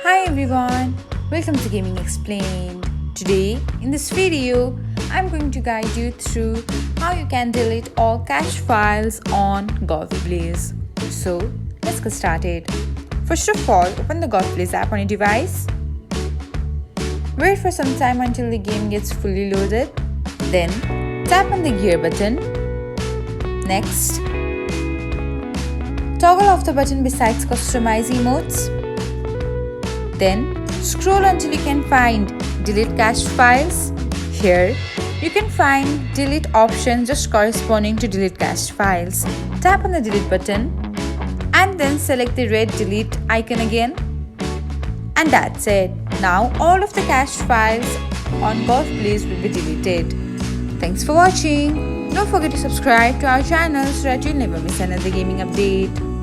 Hi everyone, welcome to Gaming Explained. Today, in this video, I'm going to guide you through how you can delete all cache files on Golf Blitz. So, let's get started. First of all, open the Golf Blitz app on your device. Wait for some time until the game gets fully loaded. Then, tap on the gear button. Next, toggle off the button besides customize emotes. Then scroll until you can find delete cached files. Here you can find delete option just corresponding to delete cached files. Tap on the delete button and then select the red delete icon again. And that's it. Now all of the cached files on Golf Blitz will be deleted. Thanks for watching. Don't forget to subscribe to our channel so that you'll never miss another gaming update.